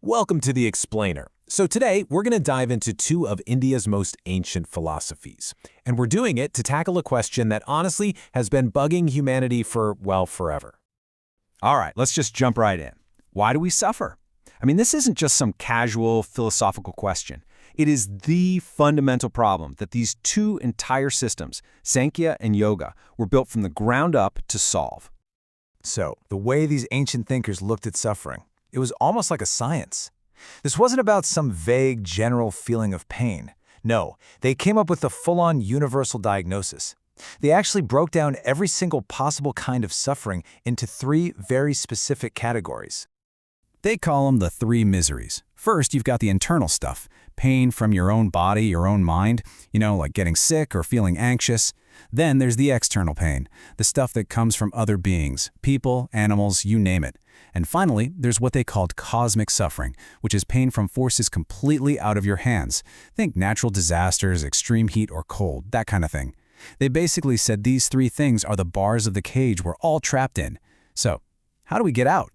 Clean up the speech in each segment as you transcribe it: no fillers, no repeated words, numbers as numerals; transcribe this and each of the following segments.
Welcome to The Explainer. So today, we're going to dive into two of India's most ancient philosophies. And we're doing it to tackle a question that honestly has been bugging humanity for, well, forever. All right, let's just jump right in. Why do we suffer? I mean, this isn't just some casual philosophical question. It is the fundamental problem that these two entire systems, Sankhya and Yoga, were built from the ground up to solve. So, the way these ancient thinkers looked at suffering, it was almost like a science. This wasn't about some vague, general feeling of pain. No, they came up with a full-on universal diagnosis. They actually broke down every single possible kind of suffering into three very specific categories. They call them the three miseries. First, you've got the internal stuff, pain from your own body, your own mind, like getting sick or feeling anxious. Then there's the external pain, the stuff that comes from other beings, people, animals, you name it. And finally, there's what they called cosmic suffering, which is pain from forces completely out of your hands. Think natural disasters, extreme heat or cold, that kind of thing. They basically said these three things are the bars of the cage we're all trapped in. So, how do we get out?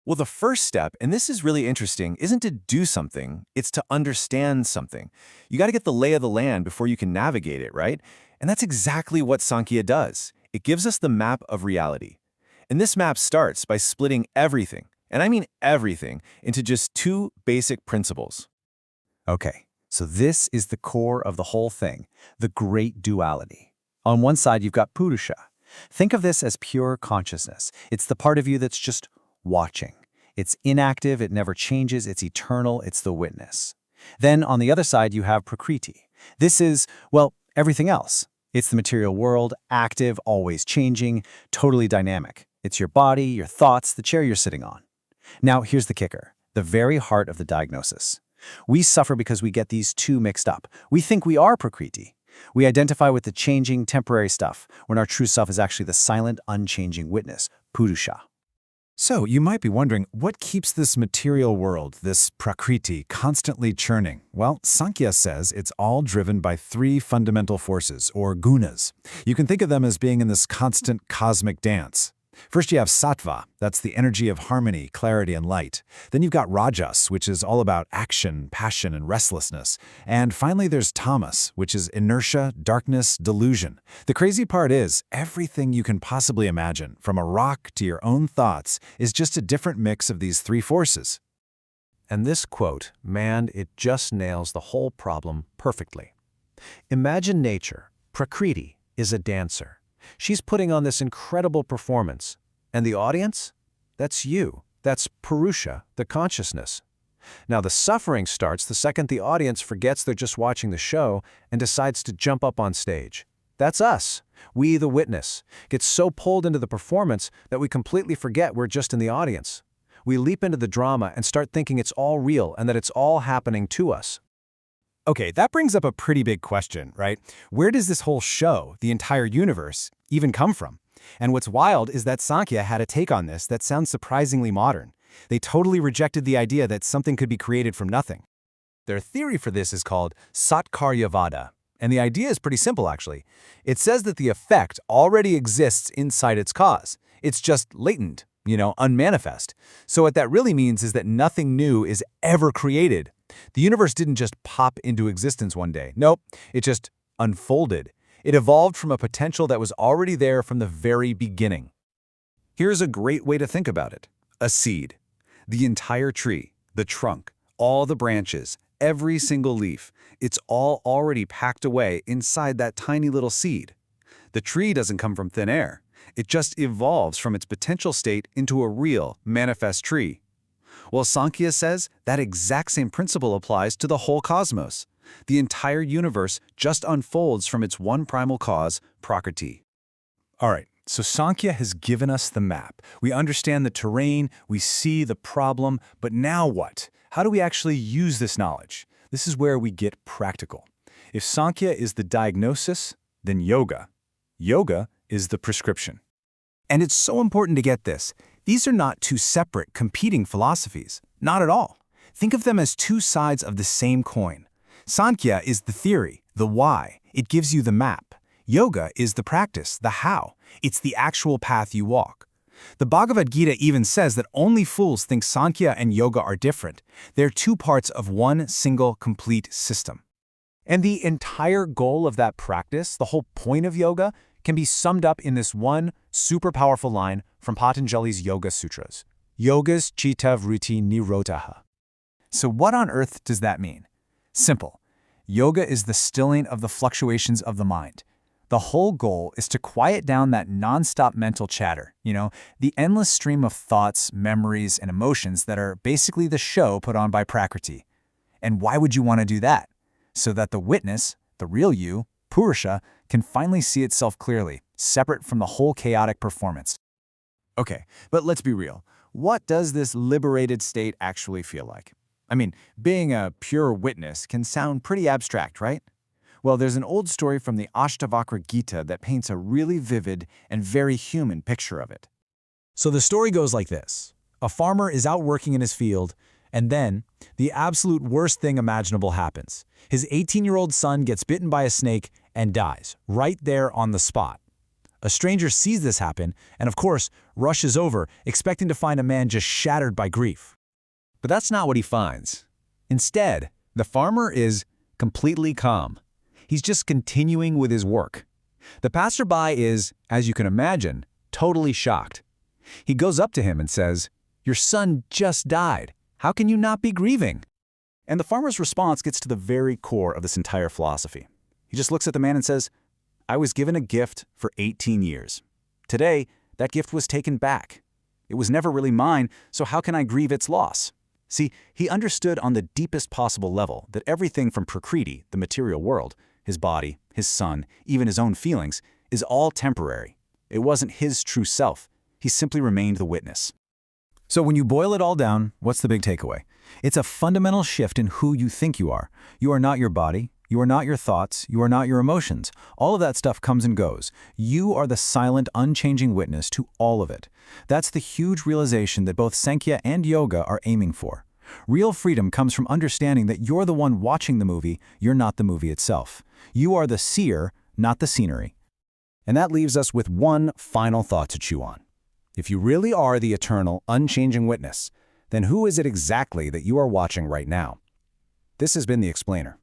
Well, the first step, and this is really interesting, isn't to do something, it's to understand something. You got to get the lay of the land before you can navigate it, right? And that's exactly what Sankhya does. It gives us the map of reality. And this map starts by splitting everything, and I mean everything, into just two basic principles. Okay, so this is the core of the whole thing, the great duality. On one side, you've got Purusha. Think of this as pure consciousness. It's the part of you that's just watching. It's inactive, it never changes, it's eternal, it's the witness. Then on the other side, you have Prakriti. This is, well, everything else. It's the material world, active, always changing, totally dynamic. It's your body, your thoughts, the chair you're sitting on. Now, here's the kicker, the very heart of the diagnosis. We suffer because we get these two mixed up. We think we are Prakriti. We identify with the changing, temporary stuff, when our true self is actually the silent, unchanging witness, Purusha. So, you might be wondering, what keeps this material world, this Prakriti, constantly churning? Well, Sankhya says it's all driven by three fundamental forces, or gunas. You can think of them as being in this constant cosmic dance. First, you have sattva, that's the energy of harmony, clarity, and light. Then you've got rajas, which is all about action, passion, and restlessness. And finally, there's tamas, which is inertia, darkness, delusion. The crazy part is, everything you can possibly imagine, from a rock to your own thoughts, is just a different mix of these three forces. And this quote, man, it just nails the whole problem perfectly. Imagine nature. Prakriti is a dancer. She's putting on this incredible performance. And the audience? That's you. That's Purusha, the consciousness. Now, the suffering starts the second the audience forgets they're just watching the show and decides to jump up on stage. That's us. We, the witness, get so pulled into the performance that we completely forget we're just in the audience. We leap into the drama and start thinking it's all real and that it's all happening to us. Okay, that brings up a pretty big question, right? Where does this whole show, the entire universe, even come from? And what's wild is that Sankhya had a take on this that sounds surprisingly modern. They totally rejected the idea that something could be created from nothing. Their theory for this is called Satkaryavada, and the idea is pretty simple, actually. It says that the effect already exists inside its cause. It's just latent, unmanifest. So what that really means is that nothing new is ever created. The universe didn't just pop into existence one day. Nope, it just unfolded. It evolved from a potential that was already there from the very beginning. Here's a great way to think about it. A seed. The entire tree, the trunk, all the branches, every single leaf, it's all already packed away inside that tiny little seed. The tree doesn't come from thin air. It just evolves from its potential state into a real, manifest tree. Well, Sankhya says that exact same principle applies to the whole cosmos. The entire universe just unfolds from its one primal cause, Prakriti. All right, so Sankhya has given us the map. We understand the terrain, we see the problem, but now what? How do we actually use this knowledge? This is where we get practical. If Sankhya is the diagnosis, then yoga. Yoga is the prescription. And it's so important to get this. These are not two separate, competing philosophies. Not at all. Think of them as two sides of the same coin. Sankhya is the theory, the why. It gives you the map. Yoga is the practice, the how. It's the actual path you walk. The Bhagavad Gita even says that only fools think Sankhya and Yoga are different. They're two parts of one single, complete system. And the entire goal of that practice, the whole point of yoga, can be summed up in this one super powerful line from Patanjali's Yoga Sutras. Yogas chitta vritti nirodha. So what on earth does that mean? Simple. Yoga is the stilling of the fluctuations of the mind. The whole goal is to quiet down that nonstop mental chatter, the endless stream of thoughts, memories, and emotions that are basically the show put on by Prakriti. And why would you want to do that? So that the witness, the real you, Purusha, can finally see itself clearly, separate from the whole chaotic performance. Okay, but let's be real. What does this liberated state actually feel like? I mean, being a pure witness can sound pretty abstract, right? Well, there's an old story from the Ashtavakra Gita that paints a really vivid and very human picture of it. So the story goes like this. A farmer is out working in his field, and then the absolute worst thing imaginable happens. His 18-year-old son gets bitten by a snake and dies, right there on the spot. A stranger sees this happen and, of course, rushes over, expecting to find a man just shattered by grief. But that's not what he finds. Instead, the farmer is completely calm. He's just continuing with his work. The passerby is, as you can imagine, totally shocked. He goes up to him and says, "Your son just died. How can you not be grieving?" And the farmer's response gets to the very core of this entire philosophy. He just looks at the man and says, "I was given a gift for 18 years. Today, that gift was taken back. It was never really mine, so how can I grieve its loss?" See, he understood on the deepest possible level that everything from Prakriti, the material world, his body, his son, even his own feelings, is all temporary. It wasn't his true self. He simply remained the witness. So when you boil it all down, what's the big takeaway? It's a fundamental shift in who you think you are. You are not your body. You are not your thoughts. You are not your emotions. All of that stuff comes and goes. You are the silent, unchanging witness to all of it. That's the huge realization that both Sankhya and Yoga are aiming for. Real freedom comes from understanding that you're the one watching the movie, you're not the movie itself. You are the seer, not the scenery. And that leaves us with one final thought to chew on. If you really are the eternal, unchanging witness, then who is it exactly that you are watching right now? This has been The Explainer.